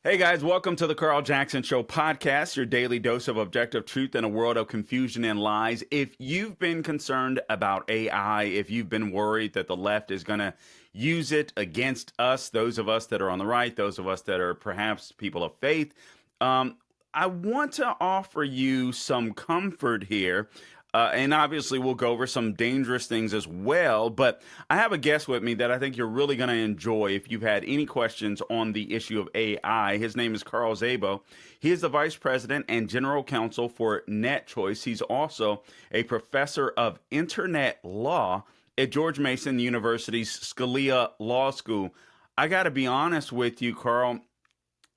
Hey guys, welcome to the Carl Jackson Show podcast, your daily dose of objective truth in a world of confusion and lies. If you've been concerned about AI, if you've been worried that the left is going to use it against us, those of us that are on the right, those of us that are perhaps people of faith, I want to offer you some comfort here. And obviously, we'll go over some dangerous things as well. But I have a guest with me that I think you're really going to enjoy if you've had any questions on the issue of AI. His name is Carl Szabo. He is the vice president and general counsel for NetChoice. He's also a professor of internet law at George Mason University's Scalia Law School. I got to be honest with you, Carl,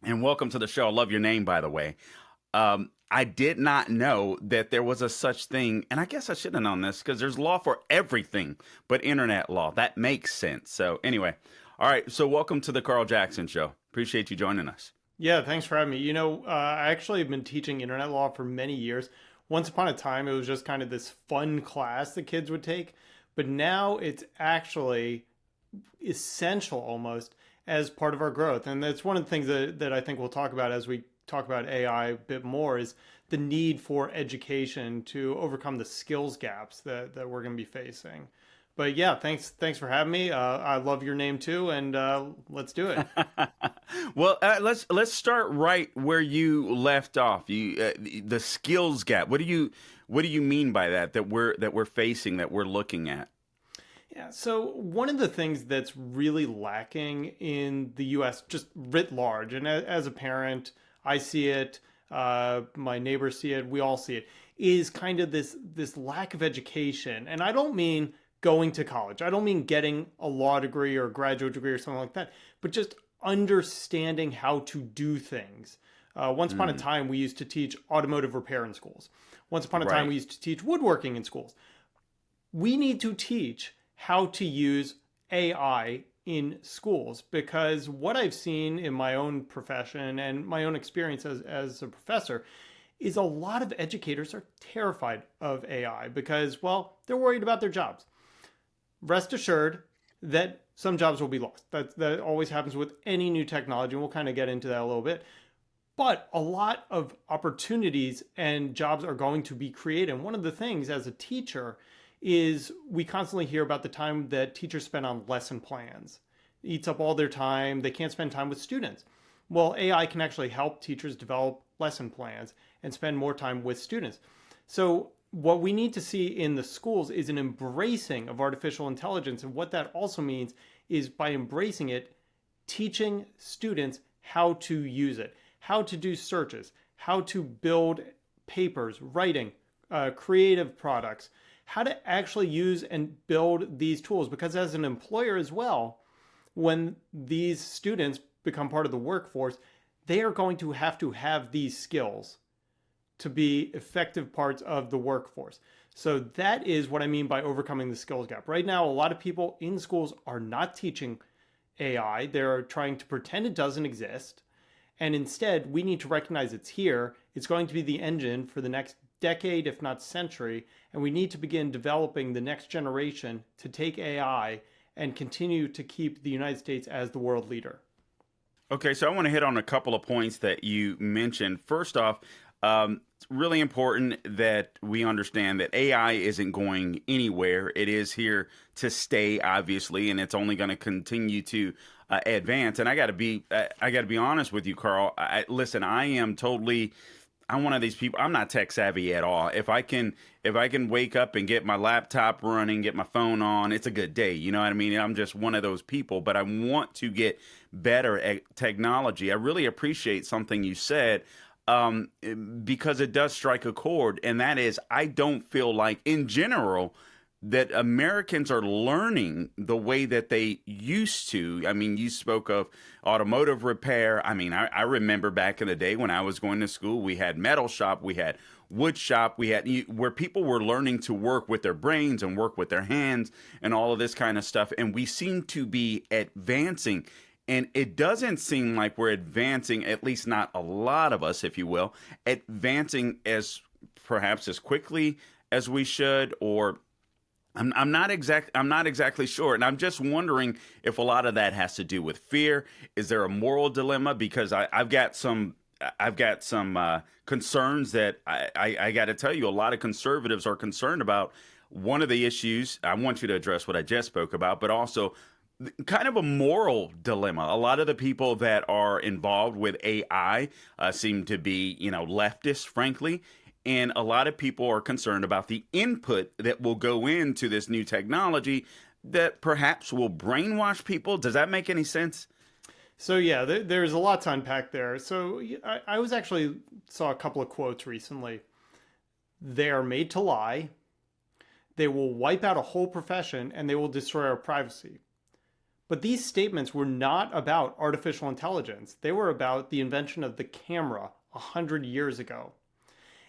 and welcome to the show. I love your name, by the way. I did not know that there was a such thing, and I guess I should have known this because there's law for everything but internet law. That makes sense. So anyway, all right. So welcome to the Carl Jackson Show. Appreciate you joining us. Yeah, thanks for having me. I actually have been teaching internet law for many years. Once upon a time, it was just kind of this fun class that kids would take, but now it's actually essential almost as part of our growth. And that's one of the things that I think we'll talk about as we talk about AI a bit more is the need for education to overcome the skills gaps that we're going to be facing. But yeah, thanks for having me. I love your name too, and let's do it. Well, let's start right where you left off. The skills gap. What do you mean by that? That we're facing, that we're looking at? Yeah, so one of the things that's really lacking in the U.S. just writ large, and as a parent, I see it, my neighbors see it, we all see it, is kind of this lack of education. And I don't mean going to college. I don't mean getting a law degree or a graduate degree or something like that, but just understanding how to do things. Once upon a time, we used to teach automotive repair in schools. Once upon a time, we used to teach woodworking in schools. We need to teach how to use AI in schools, because what I've seen in my own profession and my own experience as a professor is a lot of educators are terrified of AI because, well, they're worried about their jobs. Rest assured that some jobs will be lost. That always happens with any new technology, and we'll kind of get into that a little bit. But a lot of opportunities and jobs are going to be created. And one of the things as a teacher is we constantly hear about the time that teachers spend on lesson plans. It eats up all their time. They can't spend time with students. Well, AI can actually help teachers develop lesson plans and spend more time with students. So what we need to see in the schools is an embracing of artificial intelligence. And what that also means is by embracing it, teaching students how to use it, how to do searches, how to build papers, writing, creative products, how to actually use and build these tools. Because as an employer as well, when these students become part of the workforce, they are going to have these skills to be effective parts of the workforce. So that is what I mean by overcoming the skills gap. Right now, a lot of people in schools are not teaching AI. They're trying to pretend it doesn't exist. And instead, we need to recognize it's here. It's going to be the engine for the next decade, if not century, and we need to begin developing the next generation to take AI and continue to keep the United States as the world leader. Okay, so I want to hit on a couple of points that you mentioned. First off, it's really important that we understand that AI isn't going anywhere. It is here to stay, obviously, and it's only going to continue to advance. And I got to be honest with you, Carl. Listen, I'm one of these people. I'm not tech savvy at all. If I can wake up and get my laptop running, get my phone on, it's a good day. You know what I mean? I'm just one of those people, but I want to get better at technology. I really appreciate something you said, because it does strike a chord. And that is, I don't feel like in general that Americans are learning the way that they used to. I mean, you spoke of automotive repair. I mean, I remember back in the day when I was going to school, we had metal shop, we had wood shop, we had where people were learning to work with their brains and work with their hands and all of this kind of stuff. And we seem to be advancing. And it doesn't seem like we're advancing, at least not a lot of us, if you will, advancing as perhaps as quickly as we should, or I'm not exactly sure, and I'm just wondering if a lot of that has to do with fear. Is there a moral dilemma? Because I've got some concerns that I got to tell you, a lot of conservatives are concerned about. One of the issues, I want you to address what I just spoke about, but also kind of a moral dilemma. A lot of the people that are involved with AI seem to be, leftists, frankly. And a lot of people are concerned about the input that will go into this new technology that perhaps will brainwash people. Does that make any sense? So yeah, there's a lot to unpack there. So I was actually saw a couple of quotes recently. They are made to lie. They will wipe out a whole profession and they will destroy our privacy. But these statements were not about artificial intelligence. They were about the invention of the camera 100 years ago.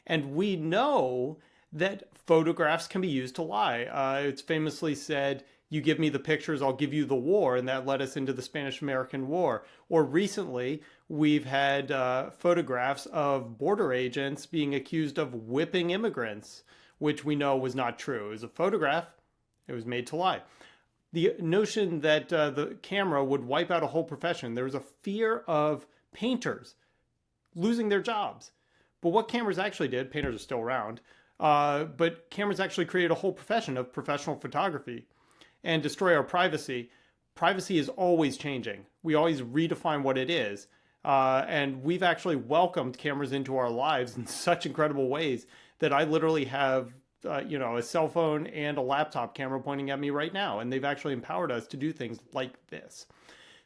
And we know that photographs can be used to lie. It's famously said, you give me the pictures, I'll give you the war. And that led us into the Spanish-American War. Or recently, we've had photographs of border agents being accused of whipping immigrants, which we know was not true. It was a photograph. It was made to lie. The notion that the camera would wipe out a whole profession, there was a fear of painters losing their jobs. But what cameras actually did, painters are still around, but cameras actually created a whole profession of professional photography and destroy our privacy. Privacy is always changing. We always redefine what it is. And we've actually welcomed cameras into our lives in such incredible ways that I literally have a cell phone and a laptop camera pointing at me right now. And they've actually empowered us to do things like this.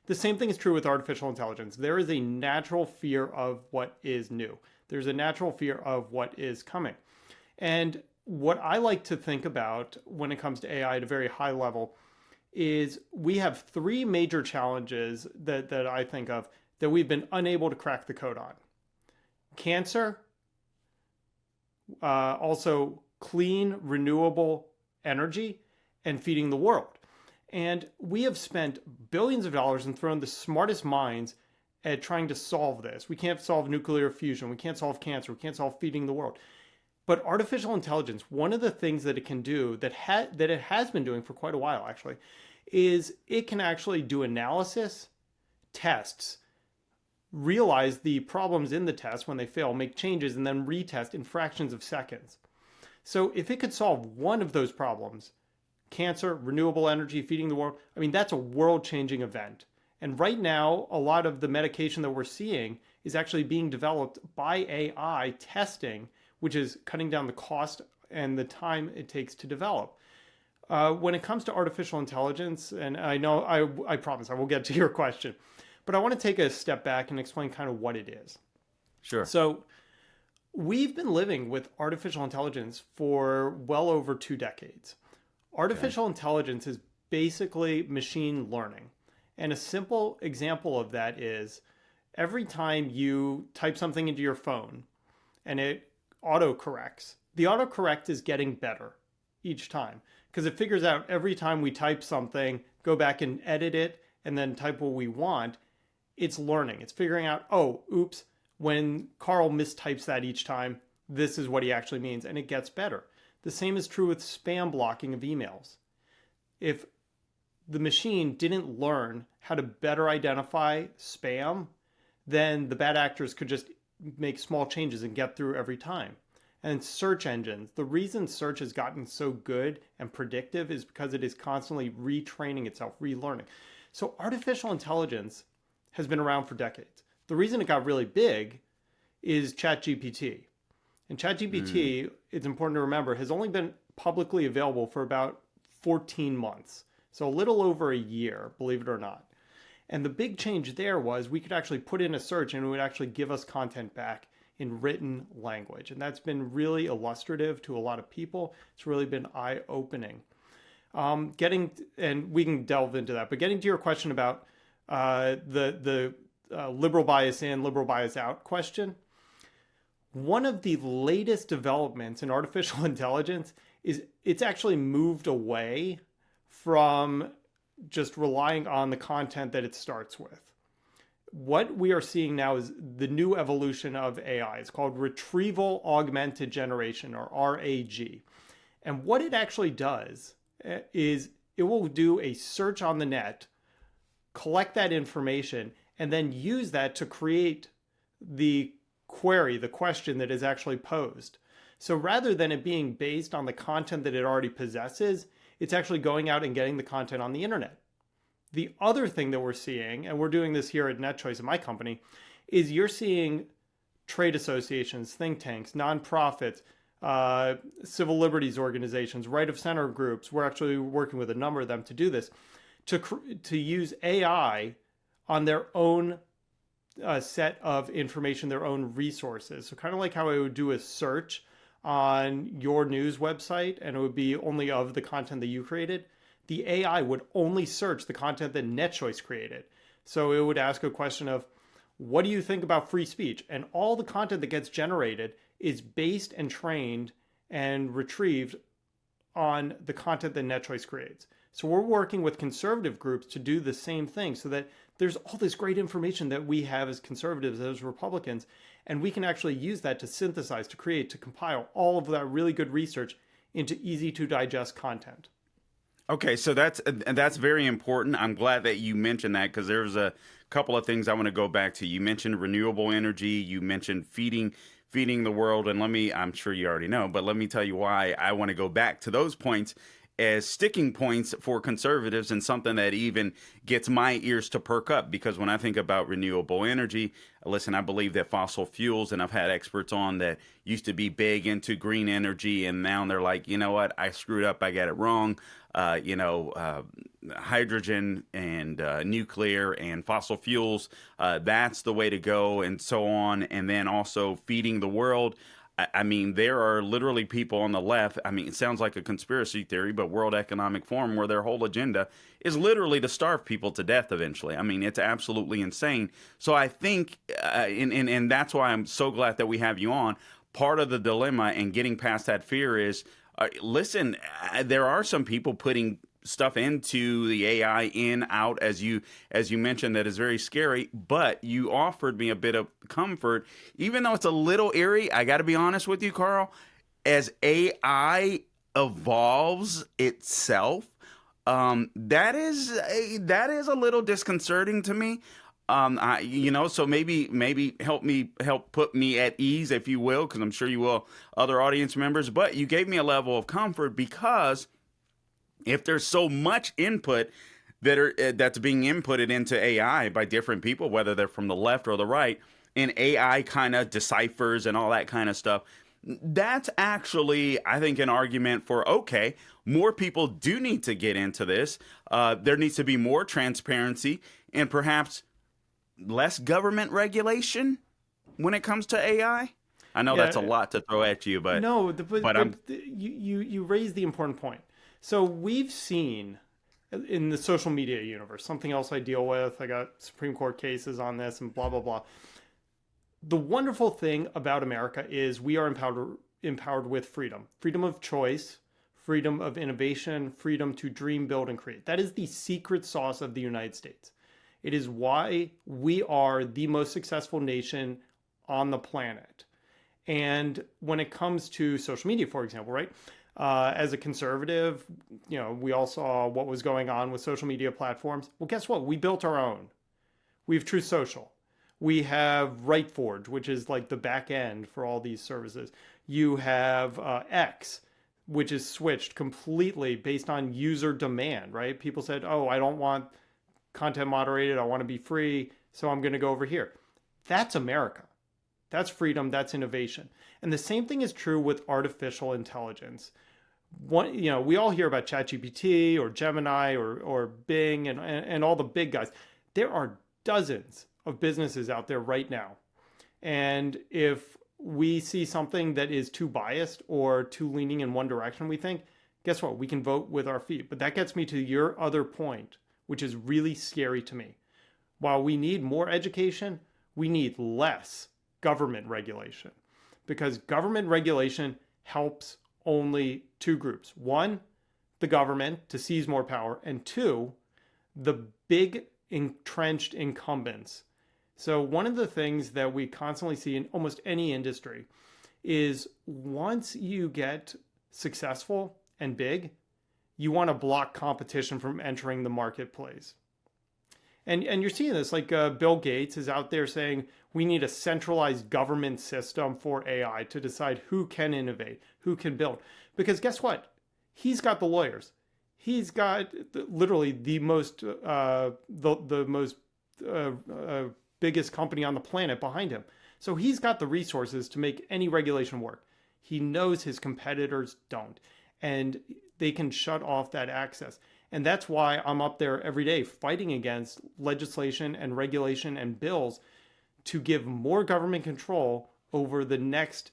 The same thing is true with artificial intelligence. There is a natural fear of what is new. There's a natural fear of what is coming. And what I like to think about when it comes to AI at a very high level is we have three major challenges that I think of that we've been unable to crack the code on. Cancer, also clean, renewable energy, and feeding the world. And we have spent billions of dollars and thrown the smartest minds at trying to solve this. We can't solve nuclear fusion. We can't solve cancer. We can't solve feeding the world. But artificial intelligence, one of the things that it can do that it has been doing for quite a while actually, is it can actually do analysis, tests, realize the problems in the test when they fail, make changes, and then retest in fractions of seconds. So if it could solve one of those problems, cancer, renewable energy, feeding the world, I mean, that's a world-changing event. And right now, a lot of the medication that we're seeing is actually being developed by AI testing, which is cutting down the cost and the time it takes to develop. When it comes to artificial intelligence, and I know I promise I will get to your question, but I want to take a step back and explain kind of what it is. Sure. So we've been living with artificial intelligence for well over 2 decades. Artificial intelligence is basically machine learning. And a simple example of that is every time you type something into your phone and it autocorrects, the autocorrect is getting better each time because it figures out every time we type something, go back and edit it, and then type what we want, it's learning. It's figuring out, oh, oops, when Carl mistypes that each time, this is what he actually means, and it gets better. The same is true with spam blocking of emails. If the machine didn't learn how to better identify spam, then the bad actors could just make small changes and get through every time. And search engines, the reason search has gotten so good and predictive is because it is constantly retraining itself, relearning. So artificial intelligence has been around for decades. The reason it got really big is ChatGPT. And ChatGPT, it's important to remember, has only been publicly available for about 14 months. So a little over a year, believe it or not. And the big change there was we could actually put in a search and it would actually give us content back in written language. And that's been really illustrative to a lot of people. It's really been eye-opening. And we can delve into that, but getting to your question about the liberal bias in, liberal bias out question, one of the latest developments in artificial intelligence is it's actually moved away from just relying on the content that it starts with. What we are seeing now is the new evolution of AI. It's called retrieval augmented generation, or RAG. And what it actually does, is it will do a search on the net, collect that information, and then use that to create the query, the question that is actually posed. So rather than it being based on the content that it already possesses, it's actually going out and getting the content on the internet. The other thing that we're seeing, and we're doing this here at NetChoice in my company, is you're seeing trade associations, think tanks, nonprofits, civil liberties organizations, right of center groups. We're actually working with a number of them to do this, to use AI on their own set of information, their own resources. So kind of like how I would do a search on your news website and it would be only of the content that you created, the AI would only search the content that NetChoice created. So it would ask a question of, what do you think about free speech? And all the content that gets generated is based and trained and retrieved on the content that NetChoice creates. So we're working with conservative groups to do the same thing so that there's all this great information that we have as conservatives, as Republicans, and we can actually use that to synthesize, to create, to compile all of that really good research into easy to digest content. Okay, so that's very important. I'm glad that you mentioned that because there's a couple of things I want to go back to. You mentioned renewable energy, you mentioned feeding the world, and I'm sure you already know, but let me tell you why I want to go back to those points as sticking points for conservatives and something that even gets my ears to perk up. Because when I think about renewable energy, listen, I believe that fossil fuels, and I've had experts on that used to be big into green energy, and now they're like, you know what, I screwed up, I got it wrong. Hydrogen and nuclear and fossil fuels, that's the way to go, and so on. And then also feeding the world. I mean, there are literally people on the left. I mean, it sounds like a conspiracy theory, but World Economic Forum, where their whole agenda is literally to starve people to death eventually. I mean, it's absolutely insane. So I think, and that's why I'm so glad that we have you on. Part of the dilemma and getting past that fear is, listen, there are some people putting stuff into the AI in, out, as you mentioned, that is very scary, but you offered me a bit of comfort, even though it's a little eerie. I got to be honest with you, Carl, as AI evolves itself, that is a little disconcerting to me. So maybe help put me at ease, if you will, because I'm sure you will, other audience members. But you gave me a level of comfort, because if there's so much input that's being inputted into AI by different people, whether they're from the left or the right, and AI kind of deciphers and all that kind of stuff, that's actually, I think, an argument for, okay, more people do need to get into this. There needs to be more transparency and perhaps less government regulation when it comes to AI. I know that's a lot to throw at you, but no, you raised the important point. So we've seen in the social media universe, something else I deal with, I got Supreme Court cases on this and blah, blah, blah. The wonderful thing about America is we are empowered with freedom of choice, freedom of innovation, freedom to dream, build, and create. That is the secret sauce of the United States. It is why we are the most successful nation on the planet. And when it comes to social media, for example, right? As a conservative, we all saw what was going on with social media platforms. Well, guess what? We built our own. We have Truth Social. We have RightForge, which is like the back end for all these services. You have X, which is switched completely based on user demand, right? People said, oh, I don't want content moderated. I want to be free. So I'm going to go over here. That's America. That's freedom. That's innovation. And the same thing is true with artificial intelligence. We all hear about ChatGPT or Gemini or Bing and all the big guys. There are dozens of businesses out there right now. And if we see something that is too biased or too leaning in one direction, we think, guess what? We can vote with our feet. But that gets me to your other point, which is really scary to me. While we need more education, we need less government regulation, because government regulation helps only two groups. One, the government to seize more power, and two, the big entrenched incumbents. So one of the things that we constantly see in almost any industry is once you get successful and big, you want to block competition from entering the marketplace. And you're seeing this, like Bill Gates is out there saying we need a centralized government system for AI to decide who can innovate, who can build. Because guess what? He's got the lawyers. He's got literally the most biggest company on the planet behind him. So he's got the resources to make any regulation work. He knows his competitors don't, and they can shut off that access. And that's why I'm up there every day fighting against legislation and regulation and bills to give more government control over the next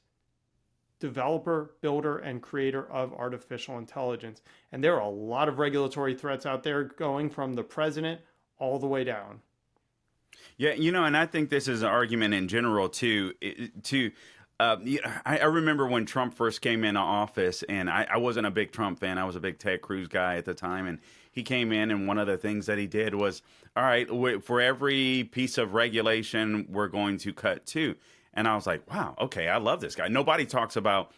developer, builder, and creator of artificial intelligence. And there are a lot of regulatory threats out there going from the president all the way down. Yeah, and I think this is an argument in general too. I remember when Trump first came into office, and I wasn't a big Trump fan. I was a big Ted Cruz guy at the time, and he came in, and one of the things that he did was, all right, for every piece of regulation, we're going to cut two. And I was like, wow, okay, I love this guy. Nobody talks about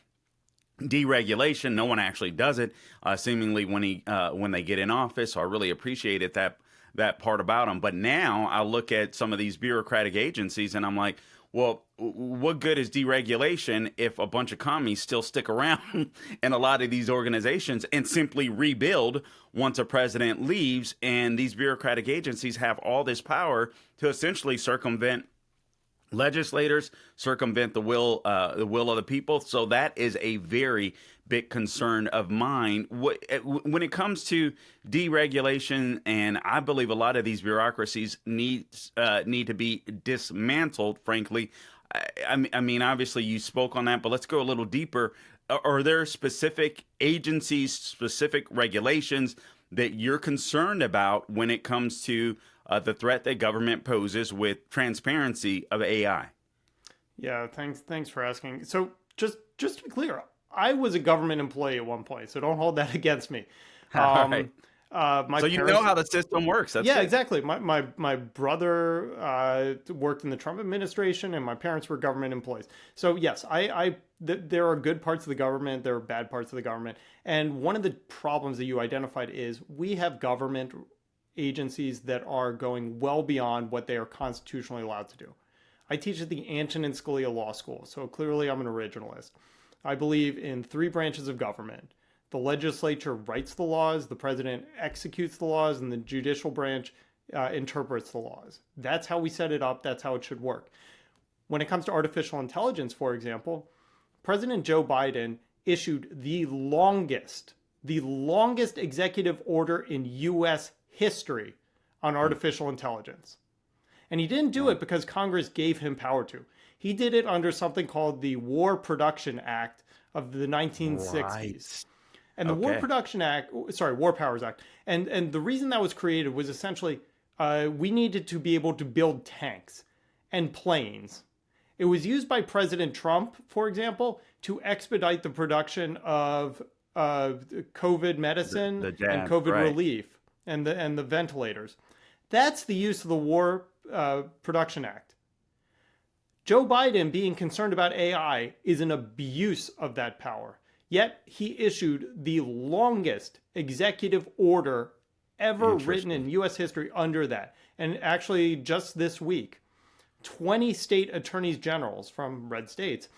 deregulation. No one actually does it, seemingly when they get in office. So I really appreciated that part about him. But now I look at some of these bureaucratic agencies, and I'm like, well, what good is deregulation if a bunch of commies still stick around in a lot of these organizations and simply rebuild once a president leaves? And these bureaucratic agencies have all this power to essentially circumvent legislators, circumvent the will of the people. So that is a very big concern of mine when it comes to deregulation. And I believe a lot of these bureaucracies need to be dismantled, frankly. I mean, obviously you spoke on that, but let's go a little deeper. Are there specific agencies, specific regulations that you're concerned about when it comes to the threat that government poses with transparency of AI? Yeah, thanks for asking. So just to be clear, I was a government employee at one point, so don't hold that against me. Right. My so you know how the system works. That's yeah, good. exactly. My brother worked in the Trump administration, and my parents were government employees. So yes, there are good parts of the government, there are bad parts of the government, and one of the problems that you identified is we have government agencies that are going well beyond what they are constitutionally allowed to do. I teach at the Antonin and Scalia Law School, so clearly I'm an originalist. I believe in three branches of government. The legislature writes the laws, the president executes the laws, and the judicial branch interprets the laws. That's how we set it up. That's how it should work. When it comes to artificial intelligence, for example, President Joe Biden issued the longest executive order in U.S. history on artificial intelligence. And he didn't do it because Congress gave him power to. He did it under something called the War Production Act of the 1960s. Right. And the War Powers Act. And the reason that was created was essentially we needed to be able to build tanks and planes. It was used by President Trump, for example, to expedite the production of COVID medicine and COVID relief and the ventilators. That's the use of the War Production Act. Joe Biden being concerned about AI is an abuse of that power. Yet he issued the longest executive order ever written in U.S. history under that. And actually, just this week, 20 state attorneys generals from red states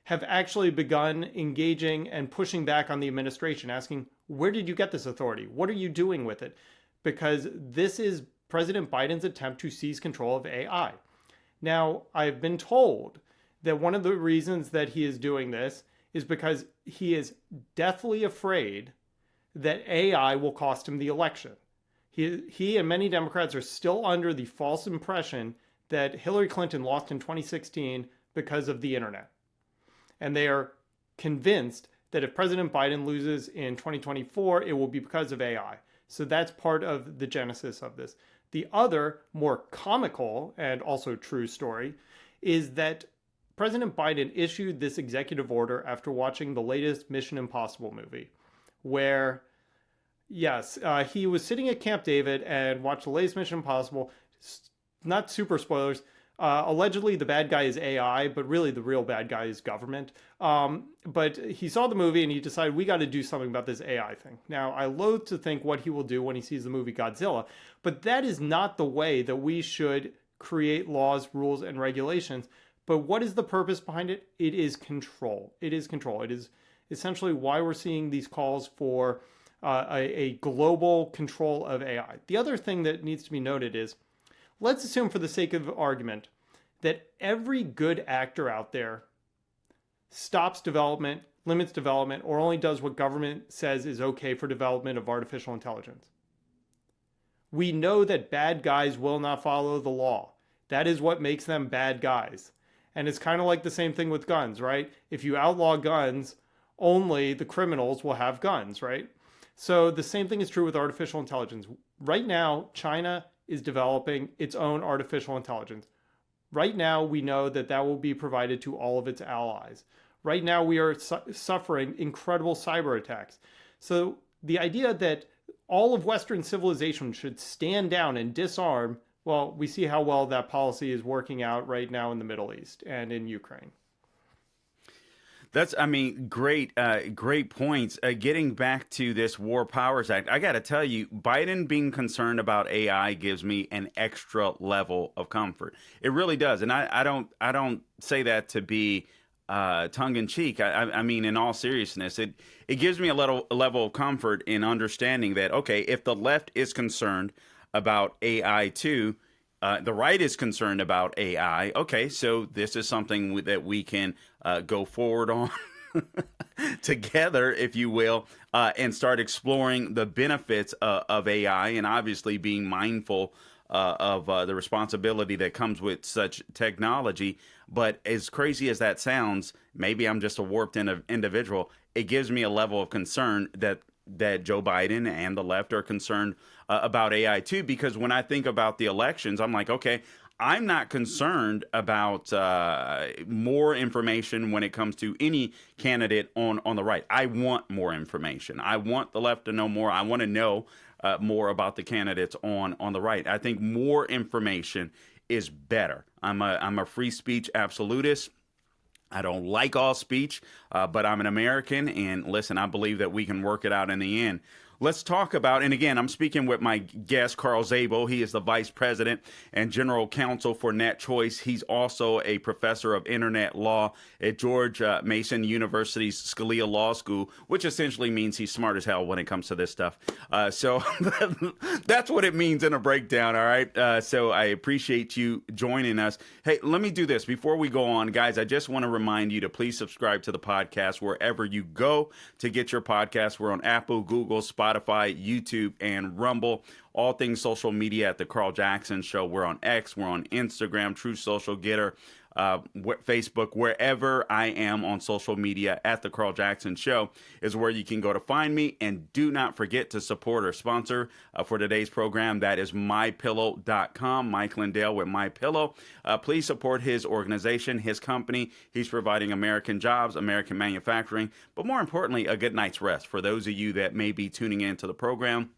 have actually begun engaging and pushing back on the administration, asking, where did you get this authority? What are you doing with it? Because this is President Biden's attempt to seize control of AI. Now, I've been told that one of the reasons that he is doing this is because he is deathly afraid that AI will cost him the election. He and many Democrats are still under the false impression that Hillary Clinton lost in 2016 because of the internet. And they are convinced that if President Biden loses in 2024, it will be because of AI. So that's part of the genesis of this. The other, more comical and also true story is that President Biden issued this executive order after watching the latest Mission Impossible movie, where, yes, he was sitting at Camp David and watched the latest Mission Impossible. Not super spoilers, Allegedly, the bad guy is AI, but really the real bad guy is government. But he saw the movie and he decided we got to do something about this AI thing. Now, I loathe to think what he will do when he sees the movie Godzilla, but that is not the way that we should create laws, rules, and regulations. But what is the purpose behind it? It is control. It is control. It is essentially why we're seeing these calls for a global control of AI. The other thing that needs to be noted is, let's assume for the sake of argument that every good actor out there stops development, limits development, or only does what government says is okay for development of artificial intelligence. We know that bad guys will not follow the law. That is what makes them bad guys. And it's kind of like the same thing with guns, right? If you outlaw guns, only the criminals will have guns, right? So the same thing is true with artificial intelligence. Right now, China is developing its own artificial intelligence. Right now, we know that that will be provided to all of its allies. Right now, we are suffering incredible cyber attacks. So the idea that all of Western civilization should stand down and disarm, well, we see how well that policy is working out right now in the Middle East and in Ukraine. That's, I mean, great points. Getting back to this War Powers Act, I got to tell you, Biden being concerned about AI gives me an extra level of comfort. It really does, and I don't say that to be tongue in cheek. I mean, in all seriousness, it gives me a level of comfort in understanding that, okay, if the left is concerned about AI too, the right is concerned about AI. Okay, so this is something that we can go forward on together, if you will, and start exploring the benefits of AI, and obviously being mindful of the responsibility that comes with such technology. But as crazy as that sounds, maybe I'm just a warped individual. It gives me a level of concern that Joe Biden and the left are concerned about AI too, because when I think about the elections, I'm like, okay, I'm not concerned about more information when it comes to any candidate on the right. I want more information. I want the left to know more. I want to know more about the candidates on the right. I think more information is better. I'm a free speech absolutist. I don't like all speech, but I'm an American, and listen, I believe that we can work it out in the end. Let's talk about, and again, I'm speaking with my guest, Carl Szabo. He is the Vice President and General Counsel for NetChoice. He's also a professor of internet law at George Mason University's Scalia Law School, which essentially means he's smart as hell when it comes to this stuff. So that's what it means in a breakdown, all right? So I appreciate you joining us. Hey, let me do this. Before we go on, guys, I just want to remind you to please subscribe to the podcast wherever you go to get your podcast. We're on Apple, Google, Spotify, YouTube, and Rumble. All things social media at The Carl Jackson Show. We're on X, we're on Instagram, True Social, Getter, Facebook, wherever I am on social media at The Carl Jackson Show is where you can go to find me. And do not forget to support our sponsor for today's program. That is MyPillow.com. Mike Lindell with MyPillow. Please support his organization, his company. He's providing American jobs, American manufacturing, but more importantly, a good night's rest for those of you that may be tuning into the program.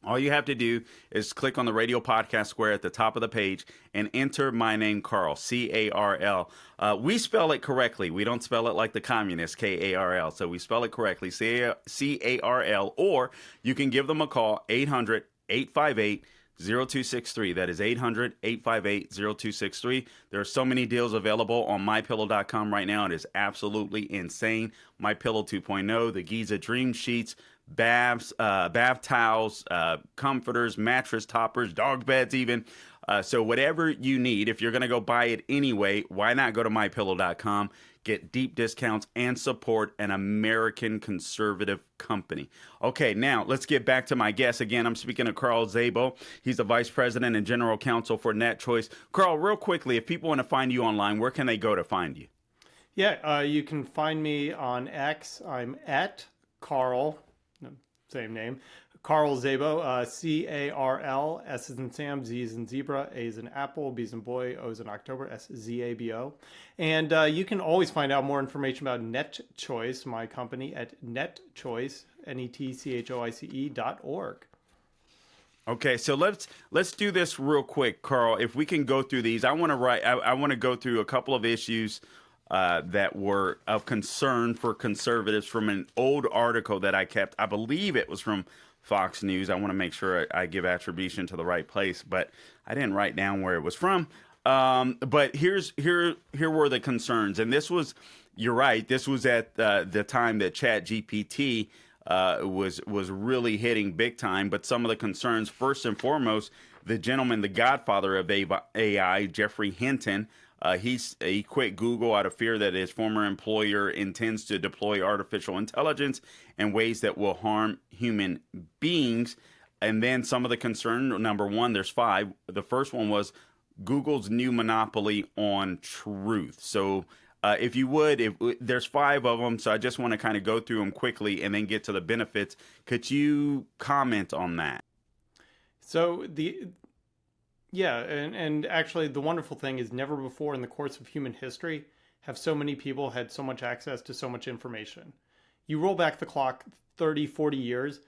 All you have to do is click on the radio podcast square at the top of the page and enter my name, Carl, C-A-R-L. We spell it correctly. We don't spell it like the communists, K-A-R-L. So we spell it correctly, C-A-R-L. Or you can give them a call, 800-858-0263. That is 800-858-0263. There are so many deals available on MyPillow.com right now. It is absolutely insane. MyPillow 2.0, the Giza Dream Sheets, bath towels, comforters, mattress toppers, dog beds even. So whatever you need, if you're going to go buy it anyway, why not go to MyPillow.com, get deep discounts, and support an American conservative company. Okay, now let's get back to my guest. Again, I'm speaking to Carl Szabo. He's the Vice President and General Counsel for NetChoice. Carl, real quickly, if people want to find you online, where can they go to find you? Yeah, you can find me on X. I'm at Carl, same name, Carl Szabo, C-A-R-L, S is in Sam, Z is in Zebra, A is in Apple, B is in Boy, O is in October, S-Z-A-B-O. And you can always find out more information about NetChoice, my company, at NetChoice, NetChoice.org. Okay, so let's do this real quick, Carl. If we can go through these, I want to go through a couple of issues that were of concern for conservatives from an old article that I kept. I believe it was from Fox News. I want to make sure I give attribution to the right place, but I didn't write down where it was from. But here were the concerns, and this was, you're right. This was at the time that ChatGPT was really hitting big time. But some of the concerns, first and foremost, the gentleman, the godfather of AI, Jeffrey Hinton, he quit Google out of fear that his former employer intends to deploy artificial intelligence in ways that will harm human beings. And then some of the concern, number one, there's five. The first one was Google's new monopoly on truth. So if you would, there's five of them, so I just want to kind of go through them quickly and then get to the benefits. Could you comment on that? So and actually the wonderful thing is never before in the course of human history have so many people had so much access to so much information. You roll back the clock 30, 40 years,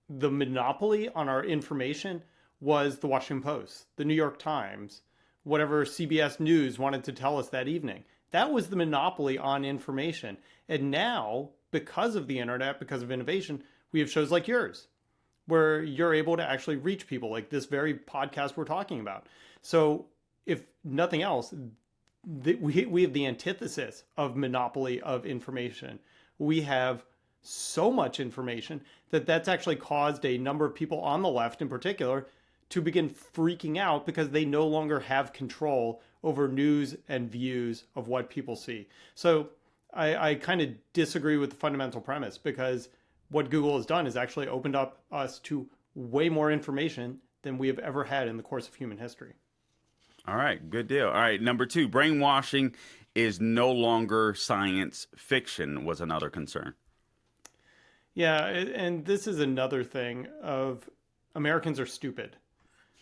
the monopoly on our information was the Washington Post, the New York Times, whatever CBS News wanted to tell us that evening. That was the monopoly on information. And now, because of the internet, because of innovation, we have shows like yours, where you're able to actually reach people, like this very podcast we're talking about. So if nothing else, we have the antithesis of monopoly of information. We have so much information that's actually caused a number of people on the left in particular to begin freaking out because they no longer have control over news and views of what people see. So I kind of disagree with the fundamental premise, because what Google has done is actually opened up us to way more information than we have ever had in the course of human history. All right, good deal. All right, number two, brainwashing is no longer science fiction was another concern. Yeah, and this is another thing of Americans are stupid.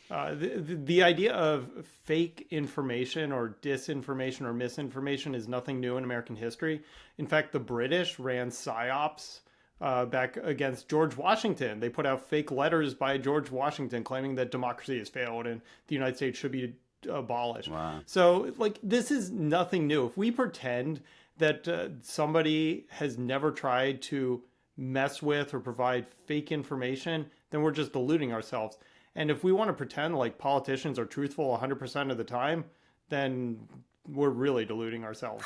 The idea of fake information or disinformation or misinformation is nothing new in American history. In fact, the British ran psyops back against George Washington. They put out fake letters by George Washington claiming that democracy has failed and the United States should be abolished. Wow. So, this is nothing new. If we pretend that somebody has never tried to mess with or provide fake information, then we're just deluding ourselves. And if we want to pretend like politicians are truthful 100% of the time, then we're really deluding ourselves.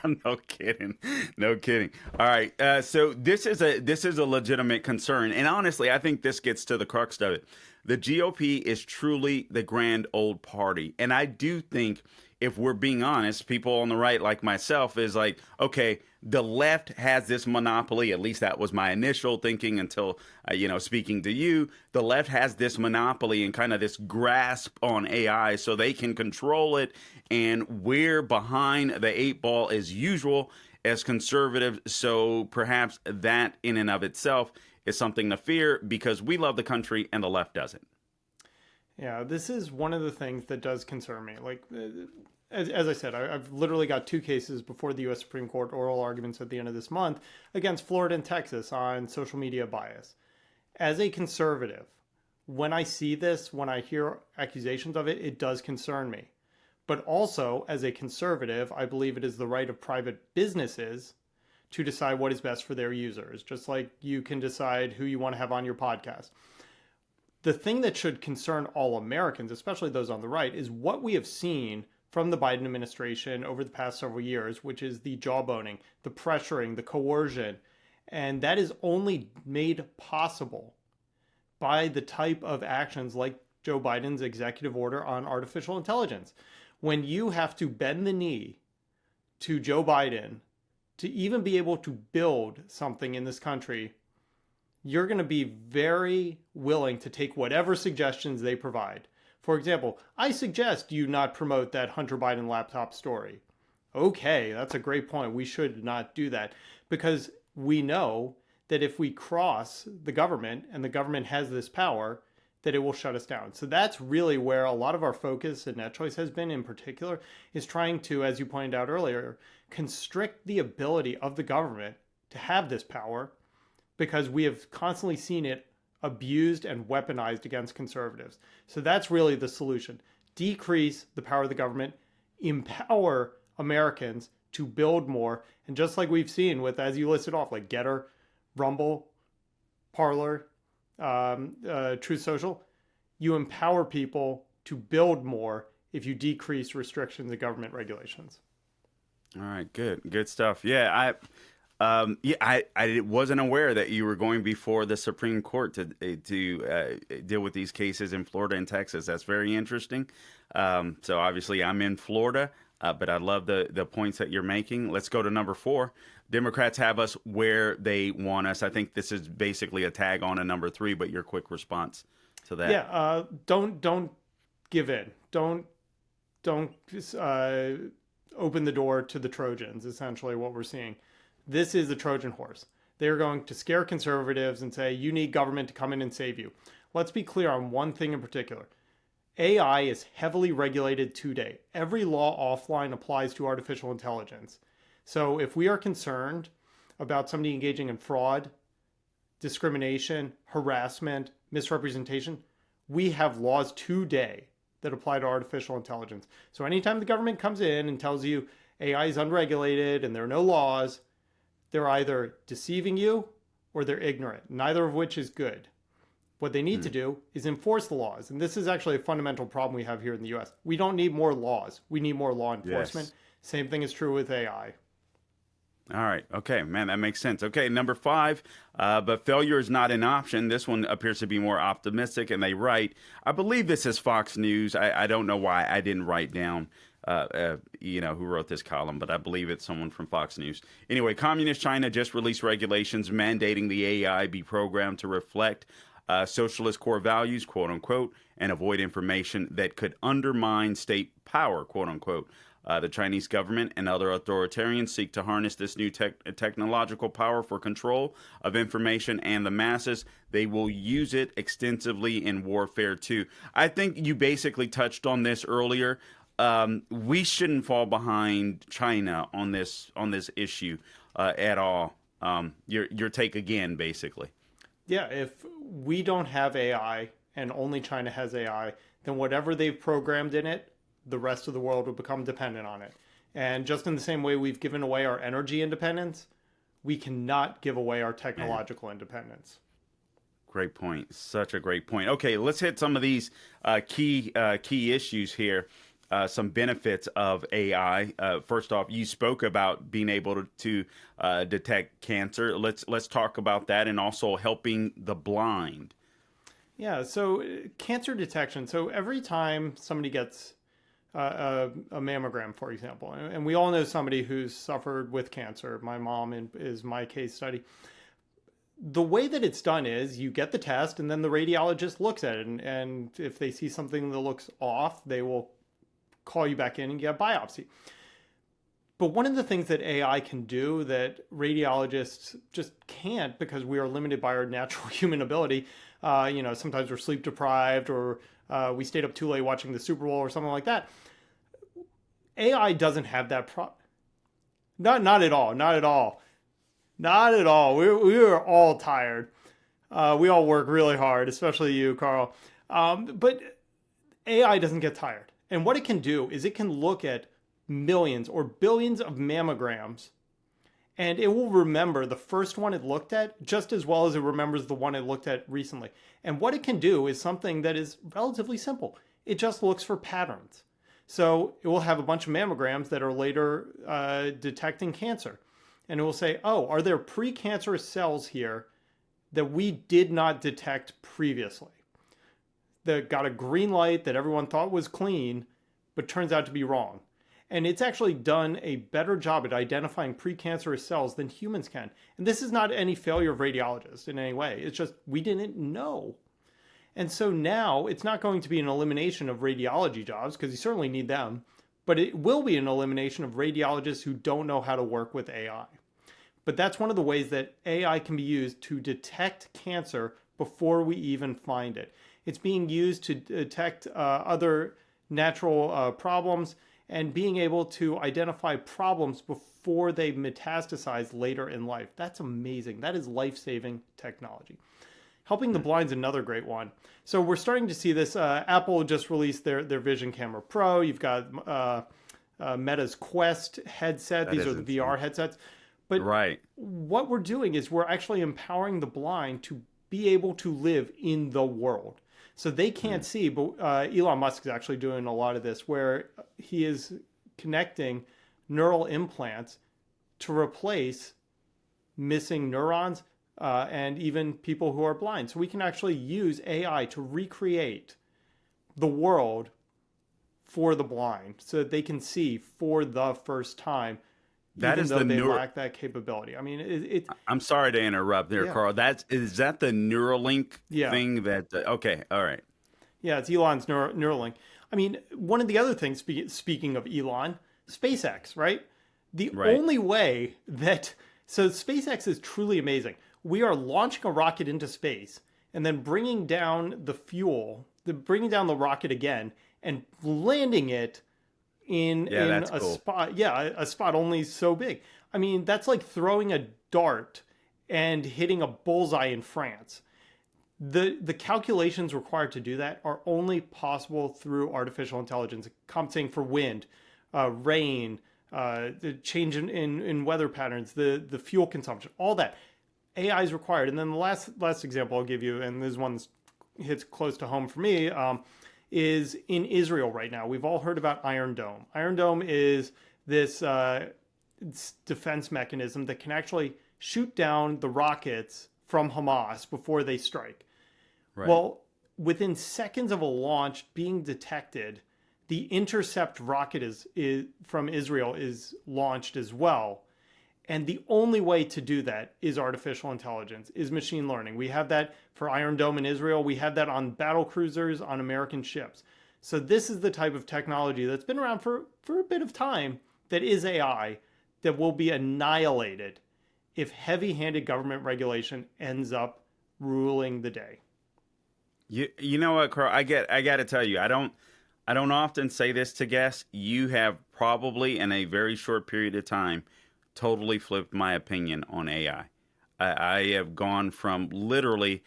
No kidding. No kidding. All right. So this is a legitimate concern. And honestly, I think this gets to the crux of it. The GOP is truly the grand old party. And I do think, if we're being honest, people on the right like myself is like, okay, the left has this monopoly. At least that was my initial thinking until, speaking to you, the left has this monopoly and kind of this grasp on AI so they can control it. And we're behind the eight ball as usual as conservatives. So perhaps that in and of itself is something to fear, because we love the country and the left doesn't. Yeah, this is one of the things that does concern me. As I said, I've literally got two cases before the U.S. Supreme Court, oral arguments at the end of this month, against Florida and Texas on social media bias. As a conservative, when I see this, when I hear accusations of it, it does concern me. But also, as a conservative, I believe it is the right of private businesses to decide what is best for their users, just like you can decide who you want to have on your podcast. The thing that should concern all Americans, especially those on the right, is what we have seen from the Biden administration over the past several years, which is the jawboning, the pressuring, the coercion. And that is only made possible by the type of actions like Joe Biden's executive order on artificial intelligence. When you have to bend the knee to Joe Biden to even be able to build something in this country, you're going to be very willing to take whatever suggestions they provide. For example, I suggest you not promote that Hunter Biden laptop story. Okay, that's a great point. We should not do that, because we know that if we cross the government, and the government has this power, that it will shut us down. So that's really where a lot of our focus at NetChoice has been, in particular, is trying to, as you pointed out earlier, constrict the ability of the government to have this power, because we have constantly seen it abused and weaponized against conservatives. So that's really the solution. Decrease the power of the government, empower Americans to build more. And just like we've seen with, as you listed off, like Getter, Rumble, Parler, Truth Social, you empower people to build more if you decrease restrictions and government regulations. All right, good stuff. Yeah, I wasn't aware that you were going before the Supreme Court to deal with these cases in Florida and Texas. That's very interesting. So obviously, I'm in Florida, but I love the points that you're making. Let's go to number 4. Democrats have us where they want us. I think this is basically a tag on to number 3, but your quick response to that. Yeah, don't give in. Don't open the door to the Trojans, essentially what we're seeing. This is the Trojan horse. They're going to scare conservatives and say, you need government to come in and save you. Let's be clear on one thing in particular. AI is heavily regulated today. Every law offline applies to artificial intelligence. So if we are concerned about somebody engaging in fraud, discrimination, harassment, misrepresentation, we have laws today that apply to artificial intelligence. So anytime the government comes in and tells you AI is unregulated and there are no laws, they're either deceiving you or they're ignorant, neither of which is good. What they need to do is enforce the laws. And this is actually a fundamental problem we have here in the US. We don't need more laws. We need more law enforcement. Yes. Same thing is true with AI. All right. Okay, man, that makes sense. Okay, number 5, but failure is not an option. This one appears to be more optimistic, and they write, I believe this is Fox News. I don't know why I didn't write down, who wrote this column, but I believe it's someone from Fox News. Anyway, Communist China just released regulations mandating the AI be programmed to reflect socialist core values, quote unquote, and avoid information that could undermine state power, quote unquote. The Chinese government and other authoritarians seek to harness this new technological power for control of information and the masses. They will use it extensively in warfare too. I think you basically touched on this earlier. We shouldn't fall behind China on this issue at all. Your take again, basically. Yeah, if we don't have AI and only China has AI, then whatever they've programmed in it, the rest of the world will become dependent on it. And just in the same way we've given away our energy independence, we cannot give away our technological independence. Great point. Such a great point. Okay, let's hit some of these key issues here. Some benefits of AI. First off, you spoke about being able to detect cancer. Let's talk about that, and also helping the blind. Yeah, so cancer detection. So every time somebody gets a mammogram, for example, and we all know somebody who's suffered with cancer. My mom is my case study. The way that it's done is you get the test, and then the radiologist looks at it, and if they see something that looks off, they will call you back in and get a biopsy. But one of the things that AI can do that radiologists just can't, because we are limited by our natural human ability, sometimes we're sleep deprived, or we stayed up too late watching the Super Bowl or something like that. AI doesn't have that Not at all. We are all tired. We all work really hard, especially you, Carl. But AI doesn't get tired. And what it can do is it can look at millions or billions of mammograms, and it will remember the first one it looked at just as well as it remembers the one it looked at recently. And what it can do is something that is relatively simple. It just looks for patterns. So it will have a bunch of mammograms that are later detecting cancer. And it will say, oh, are there precancerous cells here that we did not detect previously? That got a green light that everyone thought was clean, but turns out to be wrong. And it's actually done a better job at identifying precancerous cells than humans can. And this is not any failure of radiologists in any way. It's just we didn't know. And so now it's not going to be an elimination of radiology jobs, because you certainly need them, but it will be an elimination of radiologists who don't know how to work with AI. But that's one of the ways that AI can be used to detect cancer before we even find it. It's being used to detect other natural problems and being able to identify problems before they metastasize later in life. That's amazing. That is life-saving technology. Helping the blind's another great one. So we're starting to see this. Apple just released their Vision Camera Pro. You've got Meta's Quest headset. That These is are the insane. VR headsets. But Right. what we're doing is we're actually empowering the blind to be able to live in the world. So they can't see, but Elon Musk is actually doing a lot of this where he is connecting neural implants to replace missing neurons and even people who are blind. So we can actually use AI to recreate the world for the blind so that they can see for the first time, That even is though the they neuro. lack that capability. I mean, it I'm sorry to interrupt there, yeah. Carl. Is that the Neuralink Yeah. thing that? Okay, all right. Yeah, it's Elon's Neuralink. I mean, one of the other things, speaking of Elon, SpaceX, right? The Right. only way that, so SpaceX is truly amazing. We are launching a rocket into space and then bringing down the fuel, bringing down the rocket again and landing it in Yeah, that's a cool. spot. Yeah, a spot only so big. I mean, that's like throwing a dart and hitting a bullseye in France. The calculations required to do that are only possible through artificial intelligence, compensating for wind, rain, the change in weather patterns, the fuel consumption, all that. AI is required. And then the last example I'll give you, and this is one that hits close to home for me, is in Israel right now. We've all heard about Iron Dome. Iron Dome is this defense mechanism that can actually shoot down the rockets from Hamas before they strike. Right. Well, within seconds of a launch being detected, the intercept rocket is from Israel is launched as well. And the only way to do that is artificial intelligence, is machine learning. We have that for Iron Dome in Israel. We have that on battle cruisers, on American ships. So this is the type of technology that's been around for a bit of time that is AI that will be annihilated if heavy-handed government regulation ends up ruling the day. You know what, Carl? I got to tell you, I don't often say this to guests. You have probably in a very short period of time totally flipped my opinion on AI. I have gone from literally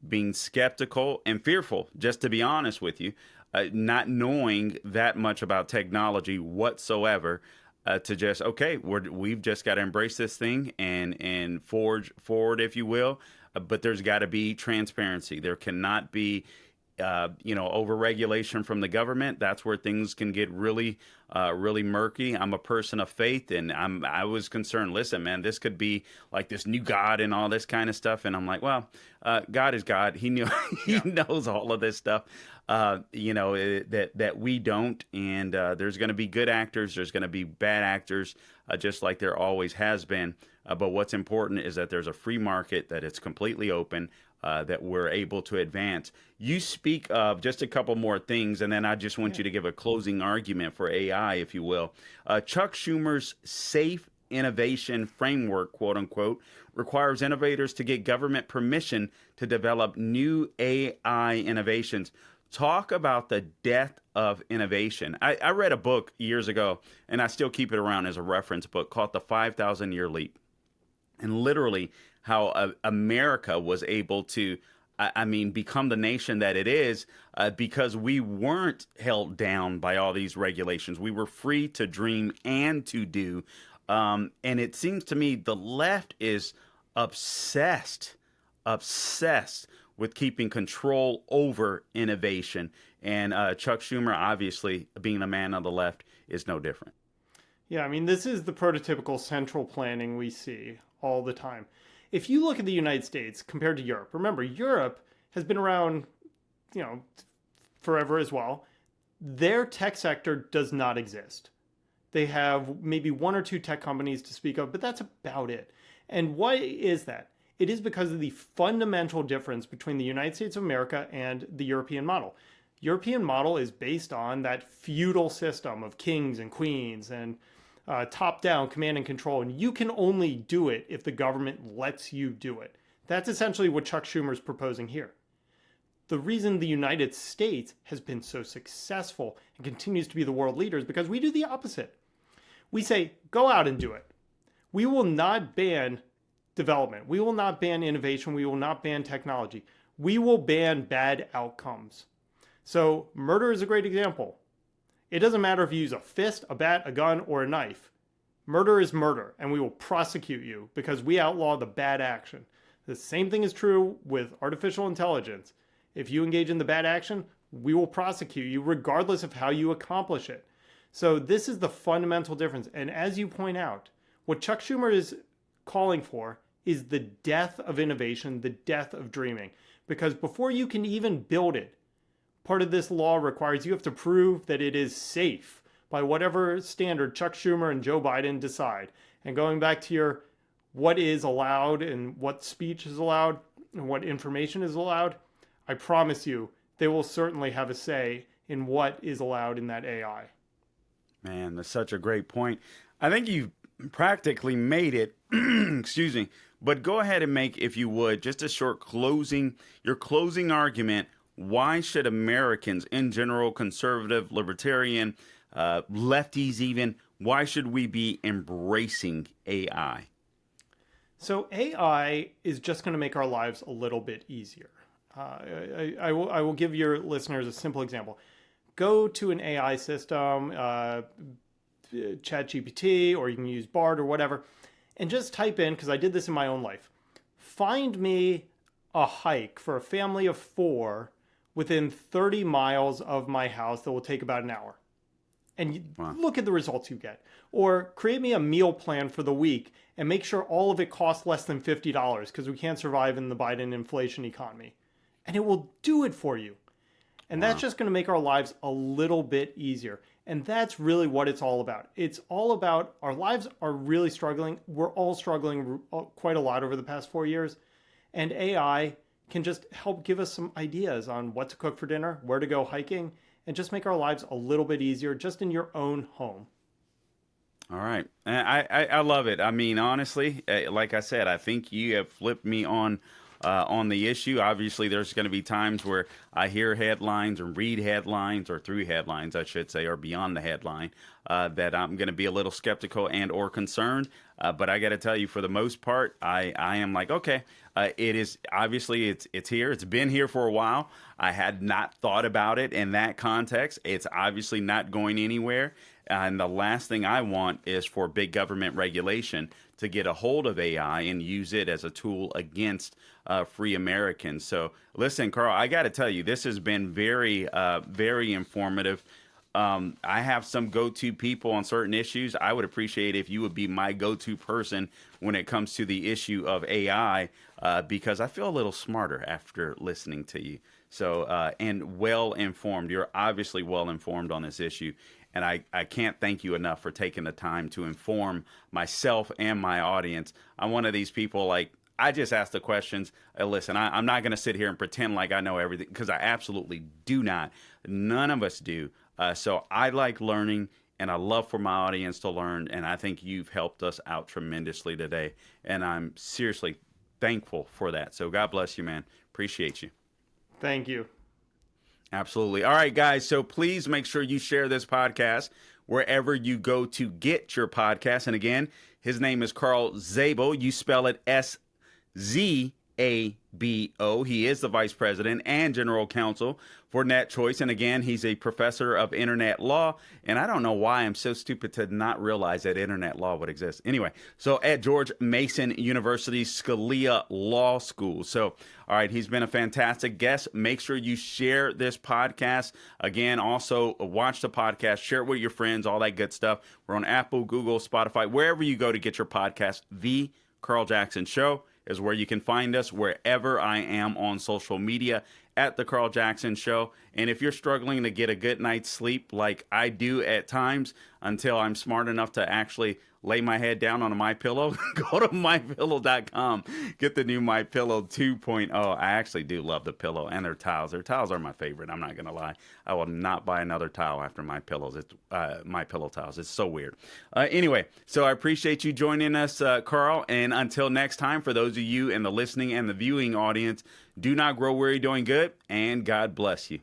being skeptical and fearful, just to be honest with you, not knowing that much about technology whatsoever, to just, okay, we've just got to embrace this thing and forge forward, if you will. But there's got to be transparency. There cannot be overregulation from the government. That's where things can get really murky. I'm a person of faith, and I was concerned. Listen, man, this could be like this new God and all this kind of stuff. And I'm like, well, God is God. He knows all of this stuff. That we don't. And there's going to be good actors. There's going to be bad actors, just like there always has been. But what's important is that there's a free market, that it's completely open. That we're able to advance. You speak of just a couple more things, and then I just want you to give a closing argument for AI, if you will. Chuck Schumer's safe innovation framework, quote unquote, requires innovators to get government permission to develop new AI innovations. Talk about the death of innovation. I read a book years ago, and I still keep it around as a reference book, called The 5,000 Year Leap. And literally how America was able to, become the nation that it is because we weren't held down by all these regulations. We were free to dream and to do. And it seems to me the left is obsessed with keeping control over innovation. And Chuck Schumer, obviously, being a man of the left, is no different. Yeah, I mean, this is the prototypical central planning we see all the time. If you look at the United States compared to Europe, remember, Europe has been around, forever as well. Their tech sector does not exist. They have maybe one or two tech companies to speak of, but that's about it. And why is that? It is because of the fundamental difference between the United States of America and the European model. European model is based on that feudal system of kings and queens and top-down command and control, and you can only do it if the government lets you do it. That's essentially what Chuck Schumer is proposing here. The reason the United States has been so successful and continues to be the world leader is because we do the opposite. We say, go out and do it. We will not ban development. We will not ban innovation. We will not ban technology. we will ban bad outcomes. So murder is a great example. It doesn't matter if you use a fist, a bat, a gun, or a knife. Murder is murder, and we will prosecute you because we outlaw the bad action. The same thing is true with artificial intelligence. If you engage in the bad action, we will prosecute you regardless of how you accomplish it. So this is the fundamental difference. And as you point out, what Chuck Schumer is calling for is the death of innovation, the death of dreaming. Because before you can even build it, part of this law requires you have to prove that it is safe by whatever standard Chuck Schumer and Joe Biden decide. And going back to your what is allowed and what speech is allowed and what information is allowed, I promise you they will certainly have a say in what is allowed in that AI. Man, that's such a great point. I think you've practically made it. Excuse me. But go ahead and make, if you would, just a short your closing argument. Why should Americans in general, conservative, libertarian, lefties even, why should we be embracing AI? So AI is just going to make our lives a little bit easier. I will give your listeners a simple example. Go to an AI system, ChatGPT, or you can use Bard or whatever, and just type in, because I did this in my own life, find me a hike for a family of 4 within 30 miles of my house that will take about an hour. And look at the results you get. Or create me a meal plan for the week and make sure all of it costs less than $50 because we can't survive in the Biden inflation economy. And it will do it for you. And that's just going to make our lives a little bit easier. And that's really what it's all about. It's all about our lives are really struggling. We're all struggling quite a lot over the past 4 years. And AI can just help give us some ideas on what to cook for dinner, where to go hiking, and just make our lives a little bit easier just in your own home. All right. I love it. I mean, honestly, like I said, I think you have flipped me on the issue. Obviously, there's going to be times where I hear headlines and read headlines, or through headlines, I should say, or beyond the headline, that I'm going to be a little skeptical and or concerned. But I got to tell you, for the most part, I am like, okay, it is obviously it's here. It's been here for a while. I had not thought about it in that context. It's obviously not going anywhere. And the last thing I want is for big government regulation to get a hold of AI and use it as a tool against free Americans. So listen, Carl, I got to tell you, this has been very, very informative. I have some go-to people on certain issues. I would appreciate if you would be my go-to person when it comes to the issue of AI, because I feel a little smarter after listening to you. So, and well-informed. You're obviously well-informed on this issue. And I can't thank you enough for taking the time to inform myself and my audience. I'm one of these people, like, I just ask the questions. Listen, I'm not going to sit here and pretend like I know everything, because I absolutely do not. None of us do. So I like learning, and I love for my audience to learn. And I think you've helped us out tremendously today. And I'm seriously thankful for that. So God bless you, man. Appreciate you. Thank you. Absolutely. All right, guys. So please make sure you share this podcast wherever you go to get your podcast. And again, his name is Carl Szabo. You spell it SZABO. He is the vice president and general counsel for NetChoice. And again, he's a professor of internet law. And I don't know why I'm so stupid to not realize that internet law would exist. Anyway, so at George Mason University Scalia Law School. So, all right, he's been a fantastic guest. Make sure you share this podcast. Again, also watch the podcast, share it with your friends, all that good stuff. We're on Apple, Google, Spotify, wherever you go to get your podcast. The Carl Jackson Show is where you can find us, wherever I am on social media, at The Carl Jackson Show. And if you're struggling to get a good night's sleep, like I do at times, until I'm smart enough to actually lay my head down on a MyPillow, go to mypillow.com. Get the new MyPillow 2.0. I actually do love the pillow and their towels. Their towels are my favorite. I'm not going to lie. I will not buy another towel after my pillows. It's MyPillow towels. It's so weird. Anyway, so I appreciate you joining us, Carl. And until next time, for those of you in the listening and the viewing audience, do not grow weary doing good, and God bless you.